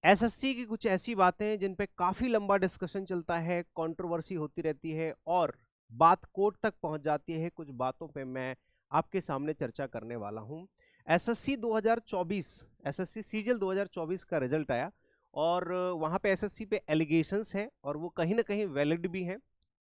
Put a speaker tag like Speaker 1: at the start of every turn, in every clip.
Speaker 1: SSC की कुछ ऐसी बातें हैं जिन पे काफी लंबा डिस्कशन चलता है, कंट्रोवर्सी होती रहती है और बात कोर्ट तक पहुंच जाती है। कुछ बातों पे मैं आपके सामने चर्चा करने वाला हूं। एसएससी 2024, एसएससी सीजीएल 2024 का रिजल्ट आया और वहां पे एसएससी पे एलिगेशंस हैं और वो कहीं ना कहीं वैलिड भी हैं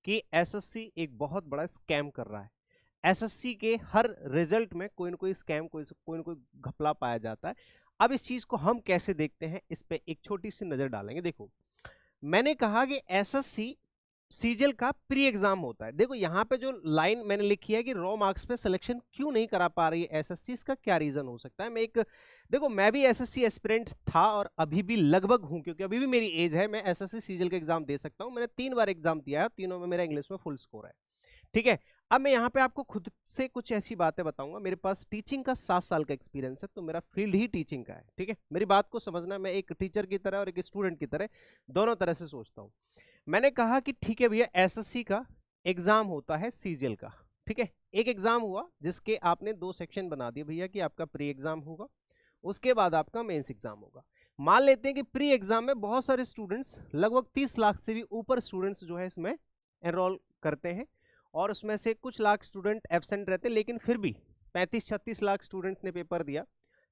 Speaker 1: कि एसएससी एक बहुत बड़ा स्कैम कर रहा है। एसएससी के हर रिजल्ट में कोई ना कोई स्कैम, कोई ना कोई घपला पाया जाता है। अब इस चीज को हम कैसे देखते हैं, इस पे एक छोटी सी नजर डालेंगे। देखो, मैंने कहा कि एसएससी सीजीएल का प्री एग्जाम होता है। देखो यहां पे जो लाइन मैंने लिखी है कि रॉ मार्क्स पे सिलेक्शन क्यों नहीं करा पा रही है एसएससी, इसका क्या रीजन हो सकता है। देखो, मैं भी एसएससी एस्पिरेंट था और अभी भी लगभग हूं, क्योंकि अभी भी मेरी एज है, मैं एसएससी सीजीएल का एग्जाम दे सकता हूं। मैंने 3 बार एग्जाम दिया है, तीनों में मेरा इंग्लिश में फुल स्कोर है। ठीक है, अब मैं यहाँ पे आपको खुद से कुछ ऐसी बातें बताऊंगा। मेरे पास टीचिंग का 7 साल का एक्सपीरियंस है, तो मेरा फील्ड ही टीचिंग का है। ठीक है, मेरी बात को समझना, मैं एक टीचर की तरह और एक स्टूडेंट की तरह दोनों तरह से सोचता हूँ। मैंने कहा कि ठीक है भैया, एसएससी का एग्जाम होता है सीजीएल का। ठीक है, एक एग्जाम हुआ जिसके आपने 2 सेक्शन बना दिए भैया कि आपका प्री एग्जाम होगा, उसके बाद आपका मेंस एग्जाम होगा। मान लेते हैं कि प्री एग्जाम में बहुत सारे स्टूडेंट्स, लगभग 30 लाख से भी ऊपर स्टूडेंट्स जो है इसमें एनरोल करते हैं और उसमें से कुछ लाख स्टूडेंट एब्सेंट रहते हैं, लेकिन फिर भी 35-36 लाख स्टूडेंट्स ने पेपर दिया।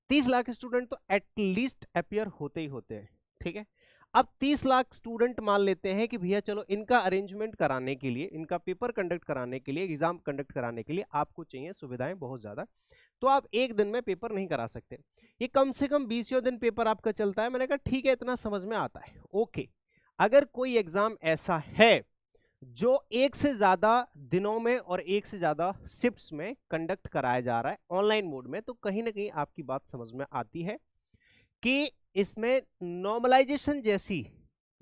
Speaker 1: 30 लाख स्टूडेंट तो एटलीस्ट अपियर होते ही होते हैं। ठीक है, अब 30 लाख स्टूडेंट मान लेते हैं कि भैया चलो इनका अरेंजमेंट कराने के लिए, इनका पेपर कंडक्ट कराने के लिए, एग्जाम कंडक्ट कराने के लिए आपको चाहिए सुविधाएं बहुत ज्यादा, तो आप एक दिन में पेपर नहीं करा सकते। ये कम से कम 20 दिन पेपर आपका चलता है। मैंने कहा ठीक है, इतना समझ में आता है, ओके। अगर कोई एग्जाम ऐसा है जो एक से ज्यादा दिनों में और एक से ज्यादा शिफ्ट्स में कंडक्ट कराया जा रहा है ऑनलाइन मोड में, तो कहीं ना कहीं आपकी बात समझ में आती है कि इसमें नॉर्मलाइजेशन जैसी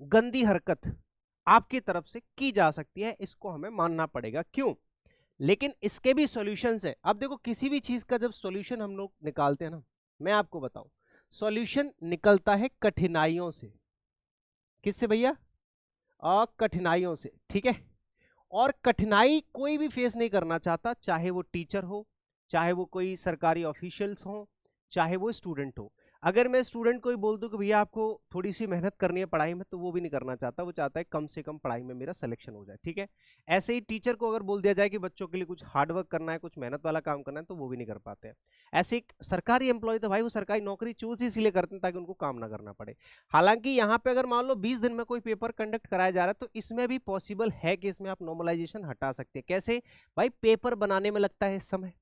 Speaker 1: गंदी हरकत आपकी तरफ से की जा सकती है। इसको हमें मानना पड़ेगा, क्यों? लेकिन इसके भी सॉल्यूशंस है। अब देखो, किसी भी चीज का जब सॉल्यूशन हम लोग निकालते हैं ना, मैं आपको बताऊं, सॉल्यूशन निकलता है कठिनाइयों से। किससे भैया? कठिनाइयों से। ठीक है, और कठिनाई कोई भी फेस नहीं करना चाहता, चाहे वो टीचर हो, चाहे वो कोई सरकारी ऑफिशियल्स हो, चाहे वो स्टूडेंट हो। अगर मैं स्टूडेंट को ही बोल दूं कि भैया आपको थोड़ी सी मेहनत करनी है पढ़ाई में, तो वो भी नहीं करना चाहता, वो चाहता है कम से कम पढ़ाई में मेरा सिलेक्शन हो जाए। ठीक है, ऐसे ही टीचर को अगर बोल दिया जाए कि बच्चों के लिए कुछ हार्डवर्क करना है, कुछ मेहनत वाला काम करना है, तो वो भी नहीं कर पाते हैं। ऐसे एक सरकारी एम्प्लॉय, तो भाई वो सरकारी नौकरी चूज इसलिए करते हैं ताकि उनको काम ना करना पड़े। हालांकि यहाँ पे अगर मान लो 20 दिन में कोई पेपर कंडक्ट कराया जा रहा है, तो इसमें भी पॉसिबल है कि इसमें आप नॉर्मलाइजेशन हटा सकते हैं। कैसे भाई? पेपर बनाने में लगता है समय,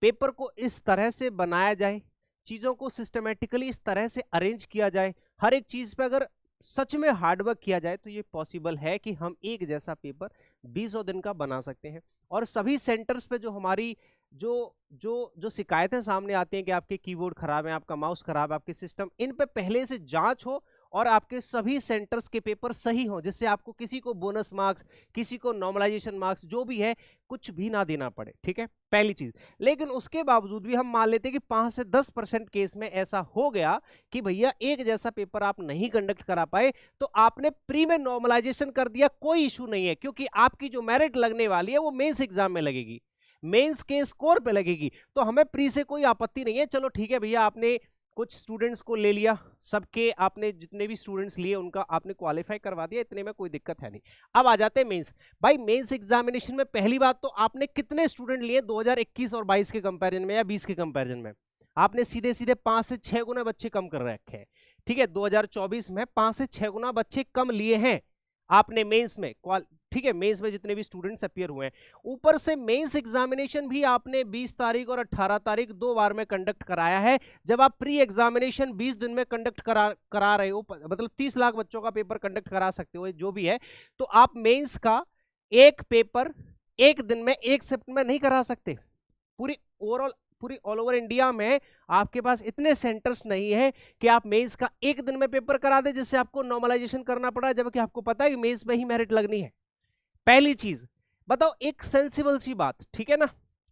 Speaker 1: पेपर को इस तरह से बनाया जाए, चीजों को सिस्टमेटिकली इस तरह से अरेंज किया जाए, हर एक चीज पे अगर सच में हार्डवर्क किया जाए, तो ये पॉसिबल है कि हम एक जैसा पेपर 20 दिन का बना सकते हैं। और सभी सेंटर्स पे जो हमारी जो जो जो शिकायतें सामने आती हैं कि आपके कीबोर्ड खराब है, आपका माउस खराब है, आपके सिस्टम, इन पे पहले से जांच हो और आपके सभी सेंटर्स के पेपर सही हो, जिससे आपको किसी को बोनस मार्क्स, किसी को नॉर्मलाइजेशन मार्क्स, जो भी है, कुछ भी ना देना पड़े। ठीक है, पहली चीज। लेकिन उसके बावजूद भी हम मान लेते हैं कि 5 से 10% केस में ऐसा हो गया कि भैया एक जैसा पेपर आप नहीं कंडक्ट करा पाए, तो आपने प्री में नॉर्मलाइजेशन कर दिया, कोई इशू नहीं है, क्योंकि आपकी जो मेरिट लगने वाली है वो मेंस एग्जाम में लगेगी, मेंस के स्कोर पे लगेगी। तो हमें प्री से कोई आपत्ति नहीं है। चलो ठीक है भैया, आपने कुछ स्टूडेंट्स को ले लिया, सबके आपने जितने भी स्टूडेंट्स लिए उनका आपने क्वालिफाई करवा दिया, इतने में कोई दिक्कत है नहीं। अब आ जाते हैं मेंस। भाई मेंस एग्जामिनेशन में पहली बात तो आपने कितने स्टूडेंट लिए 2021 और 22 के कंपैरिजन में या 20 के कंपैरिजन में? आपने सीधे सीधे 5 से 6 गुना बच्चे कम कर रखे हैं। ठीक है, 2024 में 5 से 6 गुना बच्चे कम लिए हैं आपने मेंस में। ठीक है, मेंस में जितने भी स्टूडेंट्स अपीयर हुए हैं, ऊपर से मेंस एग्जामिनेशन भी आपने 20 तारीख और 18 तारीख 2 बार में कंडक्ट कराया है। जब आप प्री एग्जामिनेशन 20 दिन में कंडक्ट करा रहे हो, मतलब 30 लाख बच्चों का पेपर कंडक्ट करा सकते हो, जो भी है, तो आप मेंस का एक पेपर एक दिन में, एक शिफ्ट में नहीं करा सकते। पूरी ऑल ओवर इंडिया में आपके पास इतने सेंटर्स नहीं है कि आप मेंस का एक दिन में पेपर करा दे, जिससे आपको नॉर्मलाइजेशन करना पड़ा, जबकि आपको पता है कि मेंस में ही मेरिट लगनी है। पहली चीज बताओ, एक सेंसिबल सी बात, ठीक है ना,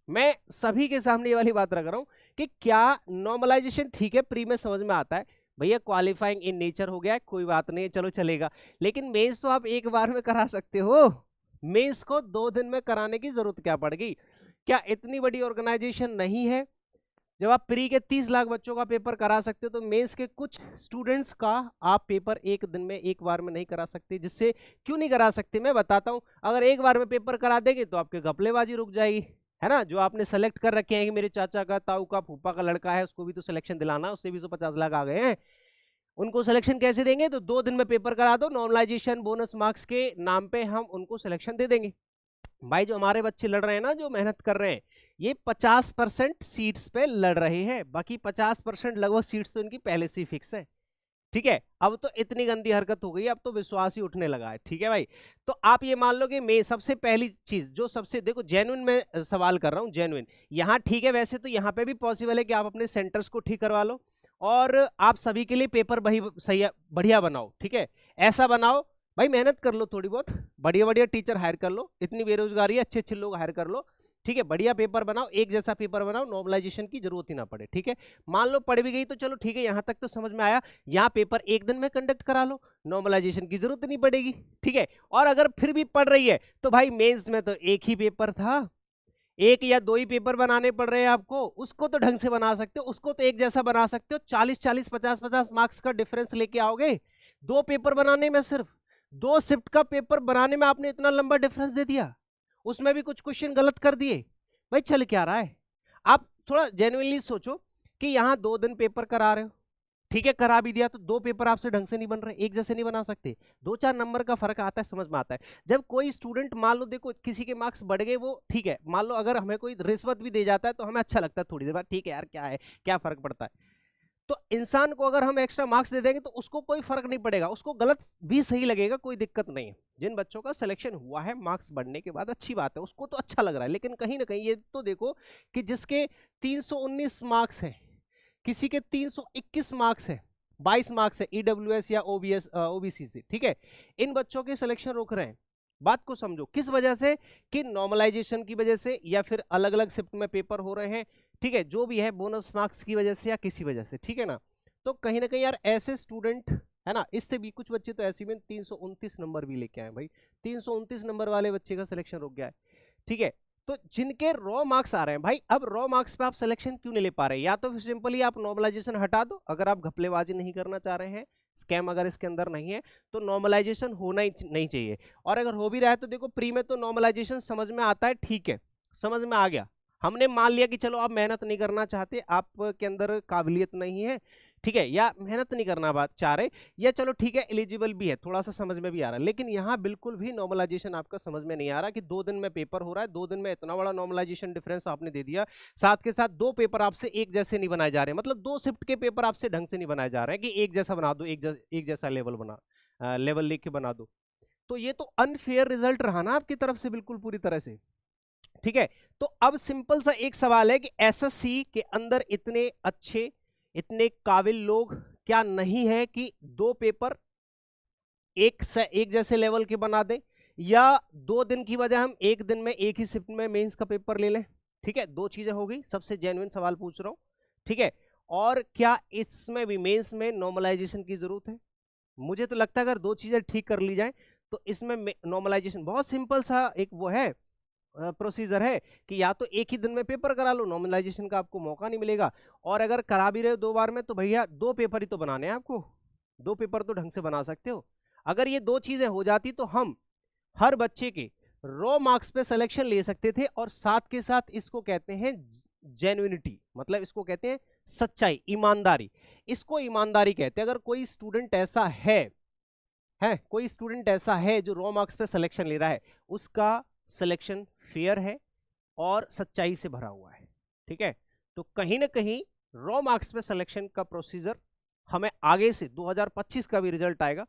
Speaker 1: मैं सभी के सामने ये वाली बात रख रहा हूं कि क्या नॉर्मलाइजेशन ठीक है, प्री में समझ में आता है भैया, क्वालिफाइंग इन नेचर हो गया है, कोई बात नहीं, चलो चलेगा। लेकिन मेंस तो आप एक बार में करा सकते हो, मेंस को 2 दिन में कराने की जरूरत क्या पड़ गई? क्या इतनी बड़ी ऑर्गेनाइजेशन नहीं है? जब आप प्री के 30 लाख बच्चों का पेपर करा सकते हो तो मेंस के कुछ स्टूडेंट्स का आप पेपर एक दिन में एक बार में नहीं करा सकते। जिससे क्यों नहीं करा सकते मैं बताता हूं। अगर एक बार में पेपर करा देंगे तो आपके घपलेबाजी रुक जाएगी, है ना। जो आपने सेलेक्ट कर रखे हैं कि मेरे चाचा का, ताऊ का, फूफा का लड़का है, उसको भी तो सिलेक्शन दिलाना, उससे भी तो 50 लाख आ गए हैं। उनको सिलेक्शन कैसे देंगे? तो 2 दिन में पेपर करा दो, नॉर्मलाइजेशन बोनस मार्क्स के नाम पे हम उनको सिलेक्शन दे देंगे। भाई जो हमारे बच्चे लड़ रहे हैं ना, जो मेहनत कर रहे हैं, ये 50% सीट्स पे लड़ रहे हैं, बाकी 50% लगभग सीट्स तो इनकी पहले से ही फिक्स है। ठीक है, अब तो इतनी गंदी हरकत हो गई, अब तो विश्वास ही उठने लगा है। ठीक है भाई, तो आप ये मान लो कि मैं सबसे पहली चीज जो सबसे देखो जेन्युइन में सवाल कर रहा हूं, जेन्युइन यहाँ ठीक है। वैसे तो यहाँ पे भी पॉसिबल है कि आप अपने सेंटर्स को ठीक करवा लो और आप सभी के लिए पेपर सही बढ़िया बनाओ। ठीक है, ऐसा बनाओ भाई, मेहनत कर लो थोड़ी बहुत, बढ़िया बढ़िया टीचर हायर कर लो, इतनी बेरोजगारी है, अच्छे अच्छे लोग हायर कर लो। ठीक है, बढ़िया पेपर बनाओ, एक जैसा पेपर बनाओ, नॉर्मलाइजेशन की जरूरत ही ना पड़े। ठीक है, मान लो पढ़ भी गई तो चलो ठीक है, यहां तक तो समझ में आया। यहाँ पेपर एक दिन में कंडक्ट करा लो, नॉर्मलाइजेशन की जरूरत नहीं पड़ेगी। ठीक है, और अगर फिर भी पढ़ रही है तो भाई मेंस में तो एक ही पेपर था, एक या दो ही पेपर बनाने पड़ रहे हैं आपको, उसको तो ढंग से बना सकते हो, उसको तो एक जैसा बना सकते हो। 40-40, 50-50 मार्क्स का डिफरेंस लेके आओगे। 2 पेपर बनाने में, सिर्फ 2 शिफ्ट का पेपर बनाने में आपने इतना लंबा डिफरेंस दे दिया, उसमें भी कुछ क्वेश्चन गलत कर दिए। भाई चल क्या रहा है? आप थोड़ा जेन्युइनली सोचो कि यहाँ 2 दिन पेपर करा रहे हो, ठीक है, करा भी दिया तो 2 पेपर आपसे ढंग से नहीं बन रहे, एक जैसे नहीं बना सकते, 2-4 नंबर का फर्क आता है, समझ में आता है। जब कोई स्टूडेंट मान लो, देखो किसी के मार्क्स बढ़ गए, वो ठीक है, मान लो अगर हमें कोई रिश्वत भी दे जाता है तो हमें अच्छा लगता है थोड़ी देर बाद, ठीक है यार क्या है, क्या फर्क पड़ता है। तो इंसान को अगर हम एक्स्ट्रा मार्क्स दे देंगे तो उसको कोई फर्क नहीं पड़ेगा, उसको गलत भी सही लगेगा, कोई दिक्कत नहीं है। जिन बच्चों का सिलेक्शन हुआ है मार्क्स बढ़ने के बाद, अच्छी बात है, उसको तो अच्छा लग रहा है। लेकिन कहीं ना कहीं ये तो देखो कि जिसके 319 मार्क्स है, किसी के 321 मार्क्स है, 22 मार्क्स है ईडब्ल्यूएस या ओबीसी से, ठीक है, इन बच्चों के सिलेक्शन रोक रहे हैं। बात को समझो, किस वजह से? कि नॉर्मलाइजेशन की वजह से, या फिर अलग अलग शिफ्ट में पेपर हो रहे हैं, ठीक है, जो भी है, बोनस मार्क्स की वजह से या किसी वजह से, ठीक है ना। तो कहीं ना कहीं यार ऐसे स्टूडेंट है ना, इससे भी कुछ बच्चे तो ऐसे में 329 नंबर भी लेके आए भाई, 329 नंबर वाले बच्चे का सिलेक्शन रुक गया है। ठीक है, तो जिनके रॉ मार्क्स आ रहे हैं भाई, अब रॉ मार्क्स पे आप सिलेक्शन क्यों नहीं ले पा रहे? या तो फिर सिंपली आप नॉर्मलाइजेशन हटा दो, अगर आप घपलेबाजी नहीं करना चाह रहे हैं, स्कैम अगर इसके अंदर नहीं है, तो नॉर्मलाइजेशन होना ही नहीं चाहिए। और अगर हो भी रहा है तो देखो प्री में तो नॉर्मलाइजेशन समझ में आता है, ठीक है, समझ में आ गया, हमने मान लिया कि चलो आप मेहनत नहीं करना चाहते, आपके अंदर काबिलियत नहीं है, ठीक है, या मेहनत नहीं करना बात चाह रहे, या चलो ठीक है एलिजिबल भी है, थोड़ा सा समझ में भी आ रहा है। लेकिन यहाँ बिल्कुल भी नॉर्मलाइजेशन आपका समझ में नहीं आ रहा कि 2 दिन में पेपर हो रहा है, 2 दिन में इतना बड़ा नॉर्मलाइजेशन डिफरेंस आपने दे दिया, साथ के साथ 2 पेपर आपसे एक जैसे नहीं बनाए जा रहे, मतलब 2 शिफ्ट के पेपर आपसे ढंग से नहीं बनाए जा रहे हैं कि एक जैसा बना दो, एक जैसा लेवल लेके बना दो। तो ये तो अनफेयर रिजल्ट रहा ना आपकी तरफ से, बिल्कुल पूरी तरह से। ठीक है, तो अब सिंपल सा एक सवाल है कि एसएससी के अंदर इतने अच्छे, इतने काबिल लोग क्या नहीं है कि 2 पेपर एक जैसे लेवल के बना दें, या 2 दिन की वजह हम एक दिन में एक ही शिफ्ट में मेंस का पेपर ले लें? ठीक है, 2 चीजें हो गई, सबसे जेन्युइन सवाल पूछ रहा हूं। ठीक है, और क्या इसमें भी मेंस में नॉर्मलाइजेशन की जरूरत है? मुझे तो लगता है अगर 2 चीजें ठीक कर ली जाए तो इसमें नॉर्मलाइजेशन बहुत सिंपल सा एक वो है, प्रोसीजर है कि या तो एक ही दिन में पेपर करा लो, नॉर्मलाइजेशन का आपको मौका नहीं मिलेगा, और अगर करा भी रहे हो 2 बार में तो भैया 2 पेपर ही तो बनाने हैं आपको, 2 पेपर तो ढंग से बना सकते हो। अगर ये 2 चीजें हो जाती तो हम हर बच्चे के रॉ मार्क्स पे सिलेक्शन ले सकते थे, और साथ के साथ इसको कहते हैं जेन्युइनिटी, मतलब इसको कहते हैं सच्चाई, ईमानदारी, इसको ईमानदारी कहते हैं। अगर कोई स्टूडेंट ऐसा है कोई स्टूडेंट ऐसा है जो रॉ मार्क्स पे सिलेक्शन ले रहा है, उसका सिलेक्शन फेयर है और सच्चाई से भरा हुआ है। ठीक है, तो कहीं ना कहीं रॉ मार्क्स पे सिलेक्शन का प्रोसीजर हमें आगे से 2025 का भी रिजल्ट आएगा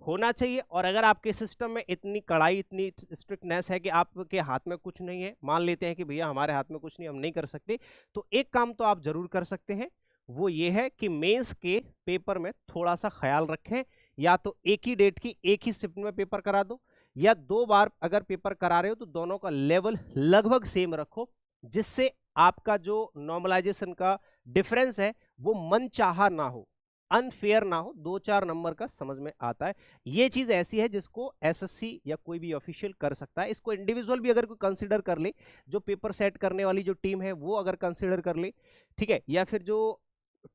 Speaker 1: होना चाहिए। और अगर आपके सिस्टम में इतनी कड़ाई, इतनी स्ट्रिक्टनेस है कि आपके हाथ में कुछ नहीं है, मान लेते हैं कि भैया हमारे हाथ में कुछ नहीं, हम नहीं कर सकते, तो एक काम तो आप जरूर कर सकते हैं, वो ये है कि मेंस के पेपर में थोड़ा सा ख्याल रखें, या तो एक ही डेट की एक ही शिफ्ट में पेपर करा दो, या 2 बार अगर पेपर करा रहे हो तो दोनों का लेवल लगभग सेम रखो, जिससे आपका जो नॉर्मलाइजेशन का डिफरेंस है वो मनचाहा ना हो। अनफेयर ना हो, 2-4 नंबर का समझ में आता है। ये चीज ऐसी है जिसको एसएससी या कोई भी ऑफिशियल कर सकता है। इसको इंडिविजुअल भी अगर कोई कंसिडर कर ले, जो पेपर सेट करने वाली जो टीम है वो अगर कंसिडर कर ले, ठीक है, या फिर जो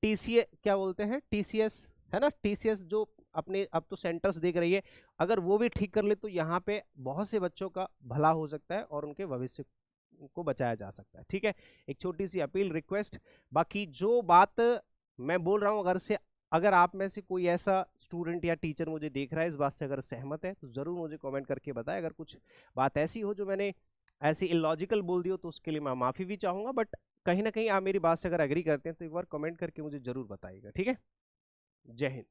Speaker 1: टीसीए क्या बोलते हैं, टीसीएस है ना, टीसीएस जो अपने अब तो सेंटर्स देख रही है, अगर वो भी ठीक कर ले तो यहाँ पे बहुत से बच्चों का भला हो सकता है और उनके भविष्य को बचाया जा सकता है। ठीक है, एक छोटी सी अपील, रिक्वेस्ट। बाकी जो बात मैं बोल रहा हूँ, अगर आप में से कोई ऐसा स्टूडेंट या टीचर मुझे देख रहा है, इस बात से अगर सहमत है तो जरूर मुझे कमेंट करके बताएं। अगर कुछ बात ऐसी हो जो मैंने ऐसी इलॉजिकल बोल दी हो तो उसके लिए मैं माफी भी चाहूंगा, बट कहीं ना कहीं आप मेरी बात से अगर एग्री करते हैं तो एक बार कमेंट करके मुझे जरूर बताइएगा। ठीक है, जय हिंद।